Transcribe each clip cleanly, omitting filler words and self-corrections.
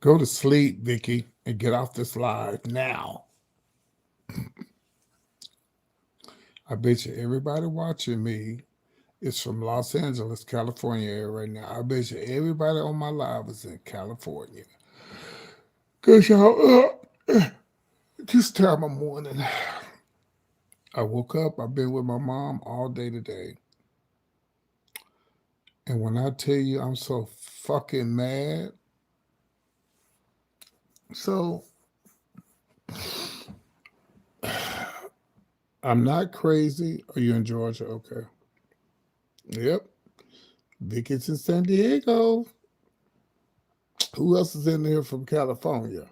Go to sleep, Vicky, and get off this live now. I bet you everybody watching me is from Los Angeles, California area right now. I bet you everybody on my live is in California. Cause y'all up this time of morning. I woke up. I've been with my mom all day today. And when I tell you I'm so fucking mad, so I'm not crazy. Are you in Georgia? Okay. Yep. Vicky's in San Diego. Who else is in here from California?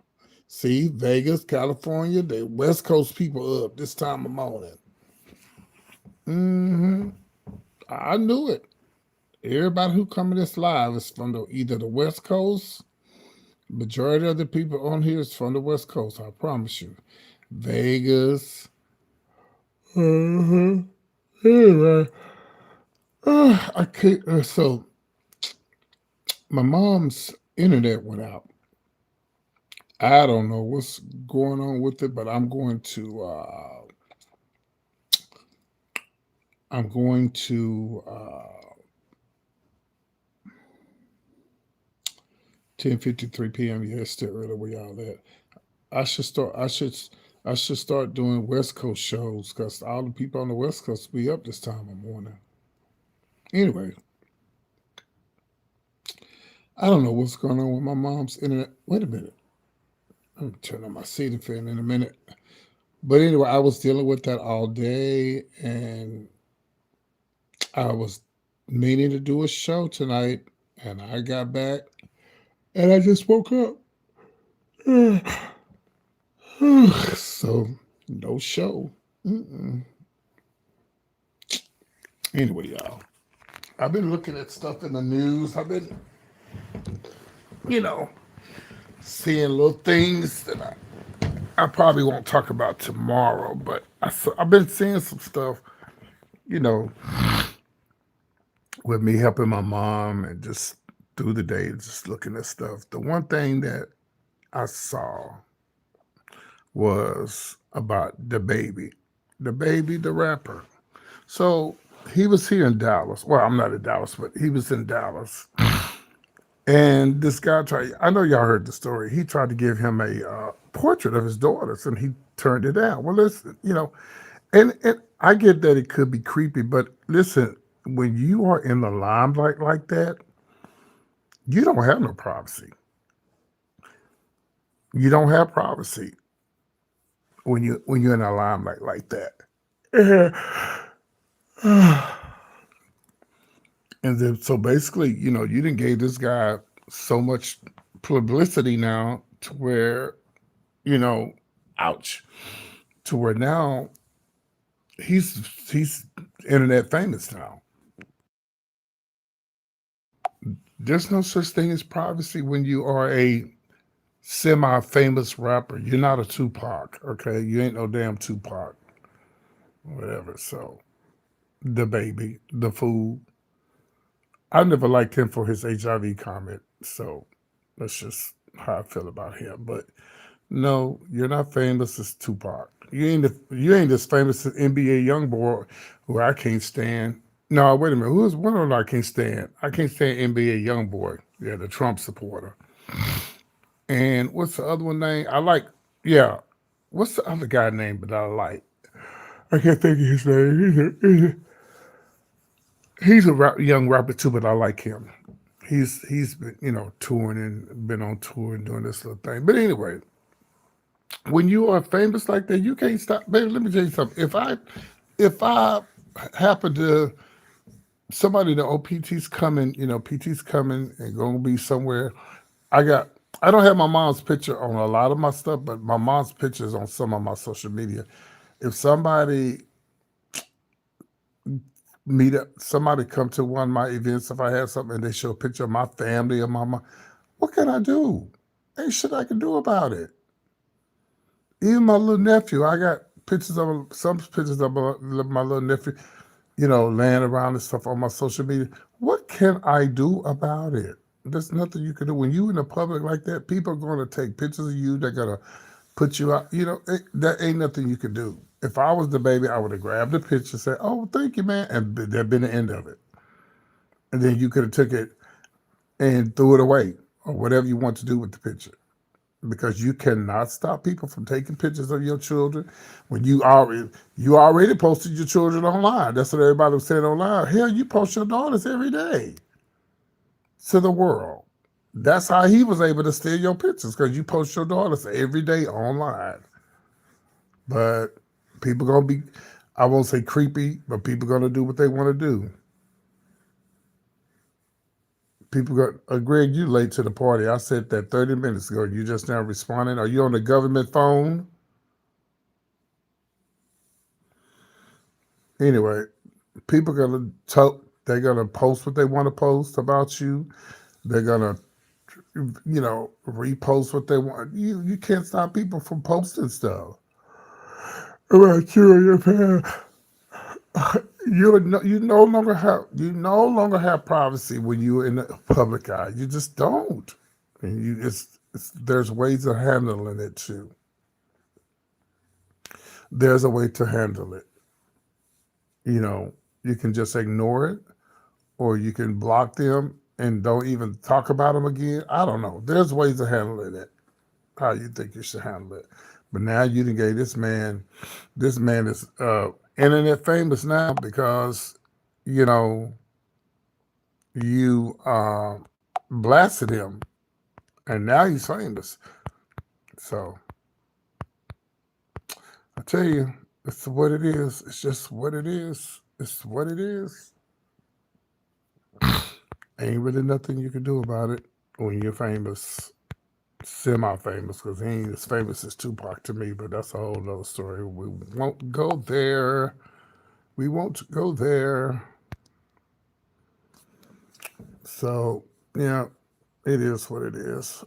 See, Vegas, California, the West Coast people up this time of morning. hmm I knew it. Everybody who come to this live is from either the West Coast. Majority of the people on here is from the West Coast. I promise you. Vegas. Uh-huh. Anyway, I can't. So my mom's internet went out. I don't know what's going on with it, but I'm going to 10:53 p.m. Yeah, it's still early where y'all at. I should start. I should start doing West Coast shows because all the people on the West Coast be up this time of morning. Anyway, I don't know what's going on with my mom's internet. Wait a minute. I'm gonna turn on my ceiling fan in a minute. But anyway, I was dealing with that all day, and I was meaning to do a show tonight, and I got back, and I just woke up. So no show. Mm-mm. Anyway, y'all, I've been looking at stuff in the news. I've been, you know, seeing little things that I probably won't talk about tomorrow, but I've been seeing some stuff, you know, with me helping my mom and just through the day, just looking at stuff. The one thing that I saw was about the baby, the rapper. So he was here in Dallas. Well, I'm not in Dallas, but he was in Dallas. And this guy tried, I know y'all heard the story. He tried to give him a portrait of his daughters and he turned it down. Well, listen, and I get that it could be creepy, but listen, when you are in the limelight like that, you don't have no privacy. You don't have privacy when you're in a limelight like that. And then, so basically, you didn't gave this guy so much publicity now to where, you know, ouch, to where now he's internet famous now. There's no such thing as privacy when you are a semi-famous rapper. You're not a Tupac, okay? You ain't no damn Tupac, whatever. So the baby, the fool. I never liked him for his HIV comment. So that's just how I feel about him. But no, you're not famous as Tupac. You ain't as famous as NBA YoungBoy, who I can't stand. No, wait a minute. Who's one of them I can't stand? I can't stand NBA YoungBoy. Yeah, the Trump supporter. And what's the other one name? I like. Yeah, what's the other guy name that I like? I can't think of his name. He's a young rapper too, but I like him. He's been touring and been on tour and doing this little thing. But anyway, when you are famous like that, you can't stop. Baby, let me tell you something. If I happen to somebody the OPT's coming, PT's coming and gonna be somewhere. I got. I don't have my mom's picture on a lot of my stuff, but my mom's picture is on some of my social media. If somebody come to one of my events, if I have something and they show a picture of my family or my mom, what can I do? Ain't shit I can do about it. Even my little nephew, I got some pictures of my little nephew, laying around and stuff on my social media. What can I do about it? There's nothing you can do. When you in the public like that, people are going to take pictures of you. They're going to put you out. That ain't nothing you can do. If I was the baby, I would have grabbed the picture, said, "Oh, thank you, man," and that'd been the end of it. And then you could have took it and threw it away or whatever you want to do with the picture. Because you cannot stop people from taking pictures of your children when you already posted your children online. That's what everybody was saying online. Hell, you post your daughters every day to the world. That's how he was able to steal your pictures because you post your daughters every day online. But people gonna be, I won't say creepy, but people gonna do what they want to do. People got Greg, you late to the party. I said that 30 minutes ago. You just now responding. Are you on the government phone? Anyway, people they're gonna post what they want to post about you. They're gonna repost what they want. You can't stop people from posting stuff about you and your parents. You no longer have privacy when you're in the public eye. You just don't. And there's ways of handling it too. There's a way to handle it. You know, you can just ignore it, or you can block them and don't even talk about them again. I don't know. There's ways of handling it. How you think you should handle it? But now you done gave this man. This man is internet famous now because you know you blasted him, and now he's famous. So I tell you, it's what it is. It's just what it is. It's what it is. Ain't really nothing you can do about it when you're famous, semi-famous, because he ain't as famous as Tupac to me. But that's a whole other story. We won't go there. We won't go there. So yeah, it is what it is.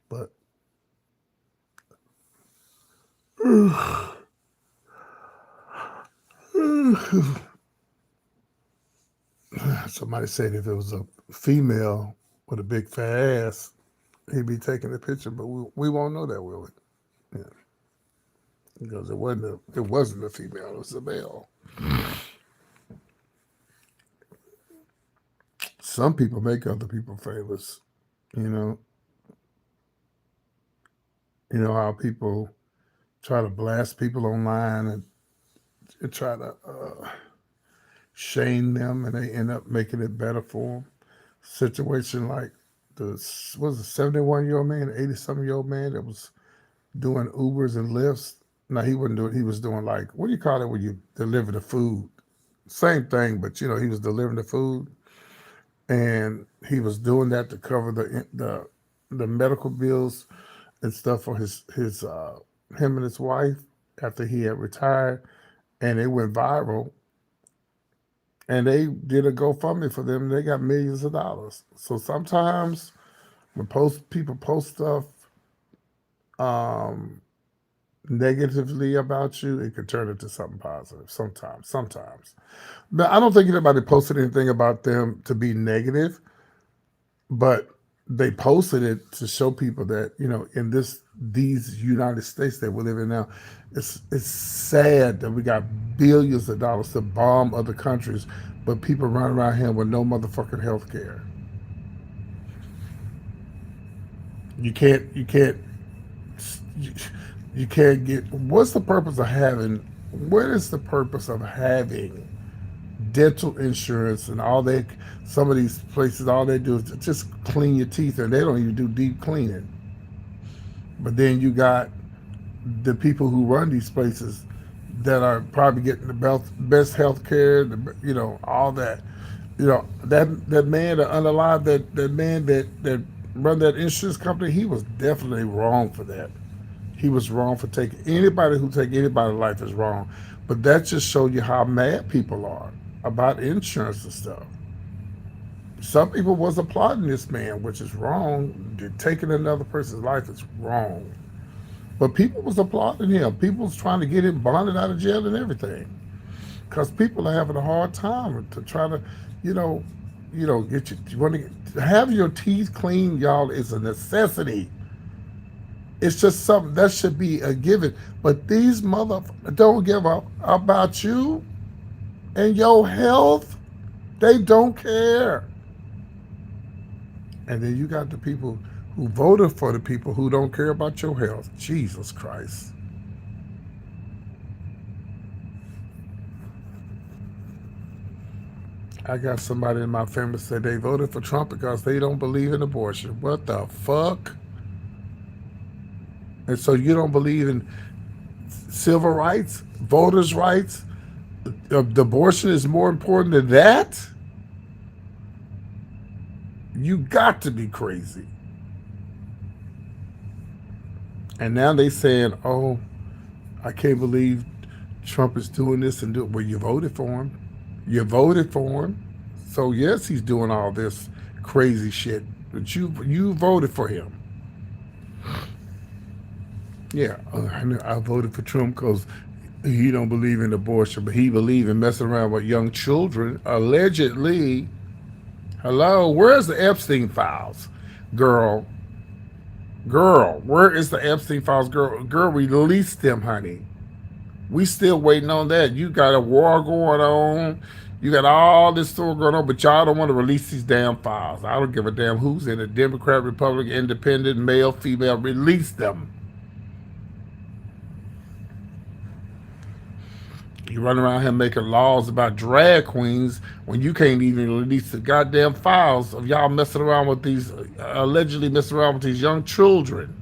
But somebody said if it was a female with a big fat ass, he'd be taking the picture, but we won't know that, will we? Yeah, because it wasn't a female, it was a male. Some people make other people famous. You know, how people try to blast people online and try to shame them, and they end up making it better for them. Situation like the was a 71-year-old man, 80-something-year-old man that was doing Ubers and Lyfts. No, he wasn't doing. He was doing like, what do you call it when you deliver the food? Same thing, but he was delivering the food, and he was doing that to cover the medical bills and stuff for his him and his wife after he had retired, and it went viral. And they did a GoFundMe for them. And they got millions of dollars. So sometimes when people post stuff um, negatively about you, it could turn into something positive. Sometimes. But I don't think anybody posted anything about them to be negative, but they posted it to show people that in these United States that we live in now, it's sad that we got billions of dollars to bomb other countries, but people run around here with no motherfucking health care. You, you can't get. What's the purpose of having? What is the purpose of having dental insurance and all they? Some of these places, all they do is just clean your teeth, and they don't even do deep cleaning. But then you got the people who run these places that are probably getting the best health care, all that. That man that unalived that man that run that insurance company, he was definitely wrong for that. He was wrong for taking anybody who take anybody's life is wrong. But that just showed you how mad people are about insurance and stuff. Some people was applauding this man, which is wrong. Taking another person's life is wrong. But people was applauding him. People was trying to get him bonded out of jail and everything. Because people are having a hard time to try to, you want to have your teeth clean, y'all, is a necessity. It's just something that should be a given. But these motherfuckers don't give up about you and your health. They don't care. And then you got the people who voted for the people who don't care about your health. Jesus Christ. I got somebody in my family said they voted for Trump because they don't believe in abortion. What the fuck? And so you don't believe in civil rights, voters' rights? Abortion is more important than that? You got to be crazy. And now they saying, oh, I can't believe Trump is doing this and doing. Well, you voted for him. You voted for him. So yes, he's doing all this crazy shit. But you voted for him. Yeah, I voted for Trump because he don't believe in abortion, but he believe in messing around with young children, allegedly. Hello, where's the Epstein files? Girl, where is the Epstein files? Girl, release them, honey. We still waiting on that. You got a war going on. You got all this stuff going on, but y'all don't want to release these damn files. I don't give a damn who's in it. Democrat, Republican, independent, male, female. Release them. You run around here making laws about drag queens when you can't even release the goddamn files of y'all messing around with these, allegedly messing around with these young children.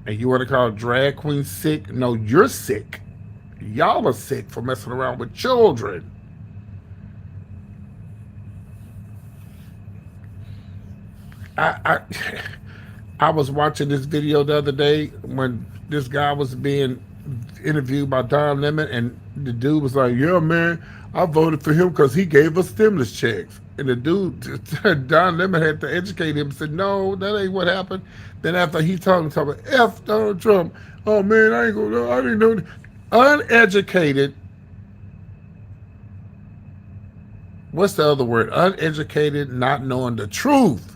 And you want to call drag queens sick? No, you're sick. Y'all are sick for messing around with children. I I was watching this video the other day when this guy was being interviewed by Don Lemon, and the dude was like, "Yeah, man, I voted for him because he gave us stimulus checks." And the dude, Don Lemon, had to educate him and said, "No, that ain't what happened." Then after he told him, about F Donald Trump, oh man, I ain't gonna, I didn't know. Uneducated. What's the other word? Uneducated, not knowing the truth.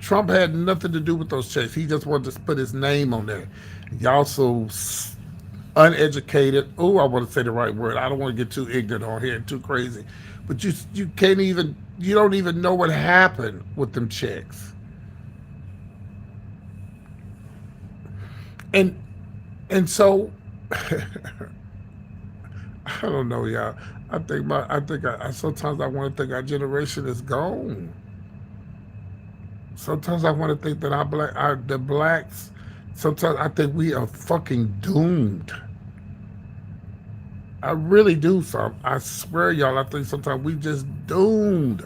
Trump had nothing to do with those checks. He just wanted to put his name on there. Y'all so uneducated. Oh, I want to say the right word. I don't want to get too ignorant on here and too crazy. But you can't even, you don't even know what happened with them checks. And so I don't know, y'all. I sometimes I want to think our generation is gone. Sometimes I want to think that the blacks. Sometimes I think we are fucking doomed. I really do. So I swear, y'all. I think sometimes we just doomed.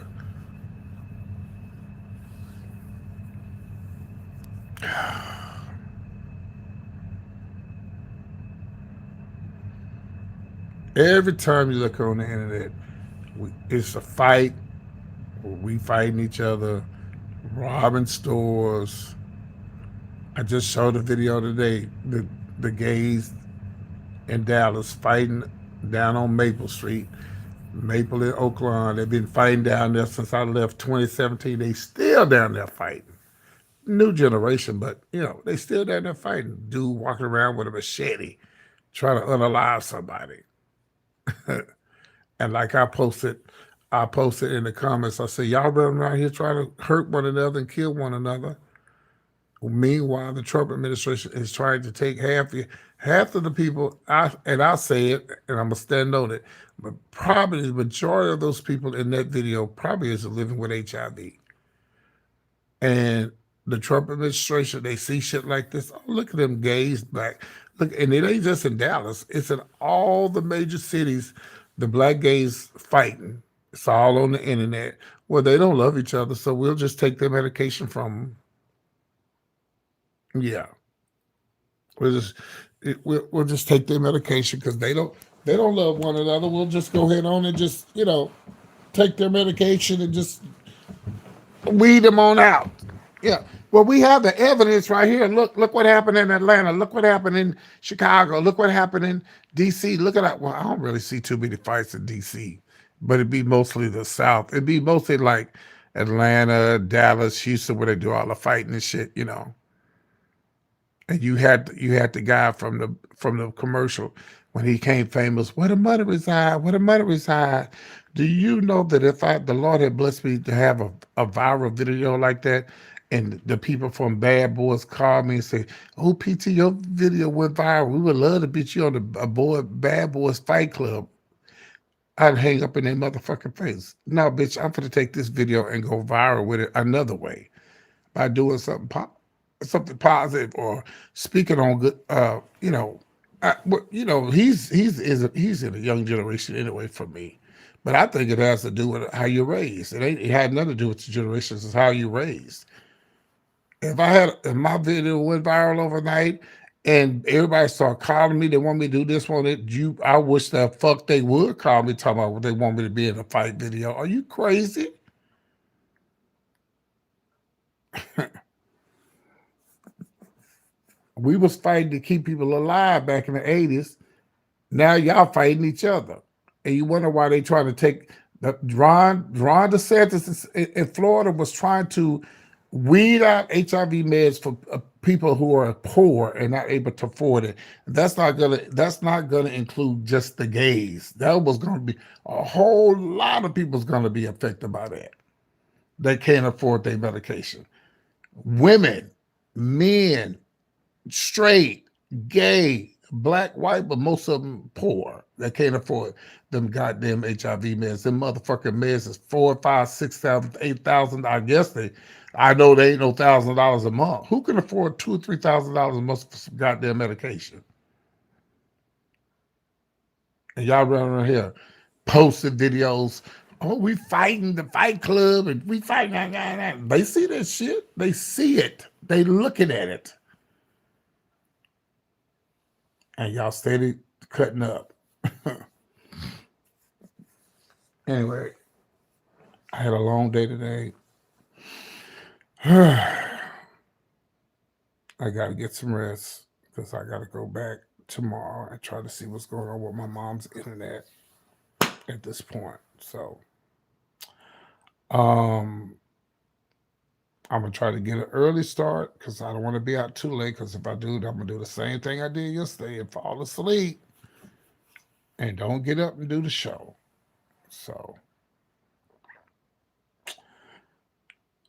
Every time you look on the internet, it's a fight. We fighting each other, robbing stores. I just showed a video today. The gays in Dallas fighting down on Maple Street, Maple in Oakland. They've been fighting down there since I left 2017. They still down there fighting. New generation, but they still down there fighting. Dude walking around with a machete, trying to unalive somebody. And like I posted in the comments. I said, y'all running around here trying to hurt one another and kill one another. Meanwhile, the Trump administration is trying to take half of the people. I'll say it, and I'm gonna stand on it. But probably the majority of those people in that video probably is living with HIV. And the Trump administration, they see shit like this. Oh, look at them gays back. Look, and it ain't just in Dallas. It's in all the major cities. The black gays fighting. It's all on the internet. Well, they don't love each other, so we'll just take their medication from them. Yeah, we'll just we'll just take their medication because they don't love one another. We'll just go ahead on and just take their medication and just weed them on out. Yeah. Well, we have the evidence right here. Look what happened in Atlanta. Look what happened in Chicago. Look what happened in DC. Look at that. Well, I don't really see too many fights in DC, but it'd be mostly the South. It'd be mostly like Atlanta, Dallas, Houston, where they do all the fighting and shit. And you had the guy from the commercial when he came famous. Where the money reside? Where the money reside? Do you know that if the Lord had blessed me to have a viral video like that, and the people from Bad Boys called me and say, "Oh, PT, your video went viral. We would love to beat you on the Bad Boys Fight Club." I'd hang up in their motherfucking face. No, bitch, I'm gonna take this video and go viral with it another way by doing something positive or speaking on good. He's in a young generation anyway for me, but I think it has to do with how you're raised. It had nothing to do with the generations. It's how you raised. If my video went viral overnight and everybody started calling me, they want me to do this one. I wish the fuck they would call me talking about what they want me to be in a fight video. Are you crazy? We was fighting to keep people alive back in the 80s. Now y'all fighting each other, and you wonder why they trying to take Ron DeSantis in Florida was trying to weed out HIV meds for people who are poor and not able to afford it. That's not gonna include just the gays. That was gonna be a whole lot of people's gonna be affected by that. They can't afford their medication. Women, men, straight, gay, black, white, but most of them poor. They can't afford them goddamn HIV meds. Them motherfucking meds is 4, 5, 6,000, 8,000. I know they ain't no $1,000 a month. Who can afford $2 or $3,000 a month for some goddamn medication? And y'all running around here posting videos. Oh, we fighting the Fight Club and we fighting. They see that shit. They see it. They looking at it. And y'all steady cutting up. Anyway, I had a long day today. I got to get some rest because I got to go back tomorrow and try to see what's going on with my mom's internet at this point. So, um, I'm gonna try to get an early start because I don't want to be out too late. Because if I do, I'm gonna do the same thing I did yesterday and fall asleep and don't get up and do the show. So,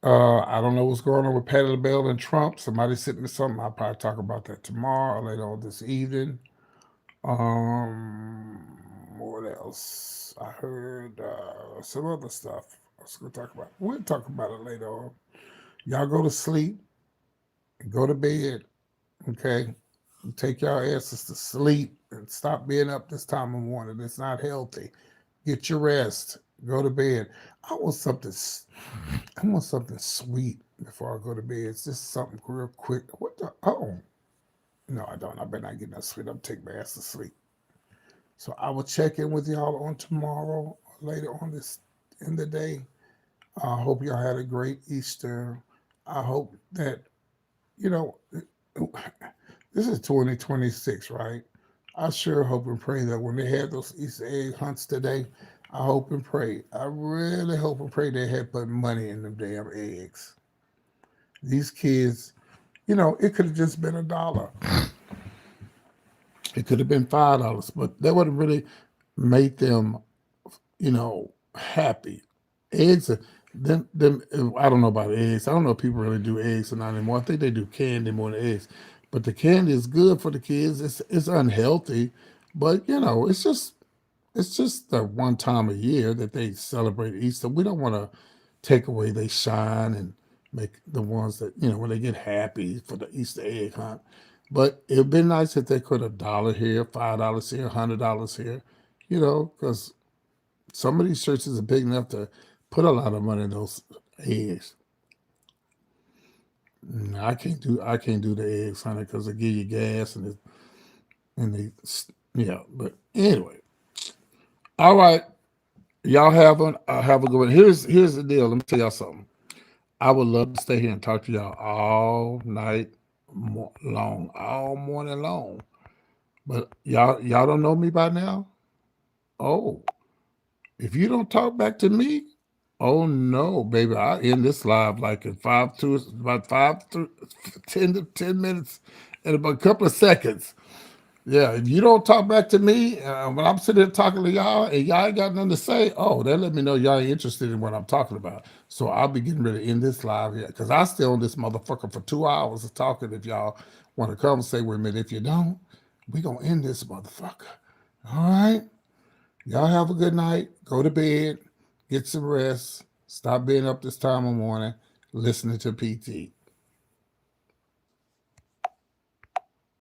I don't know what's going on with Patty LaBelle and Trump. Somebody sent me something. I'll probably talk about that tomorrow or later on this evening. What else? I heard some other stuff. I was going to talk about. We'll talk about it later on. Y'all go to sleep, go to bed, okay? Take y'all asses to sleep and stop being up this time of morning. It's not healthy. Get your rest. Go to bed. I want something. I want something sweet before I go to bed. It's just something real quick. What the? Oh, no, I don't. I better not get no sweet. I'm taking my ass to sleep. So I will check in with y'all on tomorrow, later on this in the day. I hope y'all had a great Easter. I hope that you know this is 2026, right? I sure hope and pray that when they had those Easter egg hunts today, I hope and pray. I really hope and pray they had put money in them damn eggs. These kids, it could have just been $1. It could have been $5, but that would have really made them, happy. Eggs, them. I don't know about eggs. I don't know if people really do eggs or not anymore. I think they do candy more than eggs. But the candy is good for the kids. It's unhealthy, but it's just the one time a year that they celebrate Easter. We don't want to take away they shine and make the ones that when they get happy for the Easter egg hunt. But it'd be nice if they could $1 here, $5 here, $100 here, because some of these churches are big enough to put a lot of money in those eggs. I can't do the eggs, honey, because they give you gas and they yeah. But anyway, all right, y'all have a good one. Here's the deal. Let me tell y'all something. I would love to stay here and talk to y'all all night long, all morning long. But y'all don't know me by now. Oh, if you don't talk back to me, oh no, baby, I end this live like in about 10 to 10 minutes, in about a couple of seconds. Yeah, if you don't talk back to me when I'm sitting there talking to y'all and y'all ain't got nothing to say, oh, that let me know y'all ain't interested in what I'm talking about. So I'll be getting ready to end this live here because I stay on this motherfucker for 2 hours of talking. If y'all want to come say with me, if you don't, we gonna end this motherfucker. All right, y'all have a good night. Go to bed, get some rest. Stop being up this time of morning listening to PT.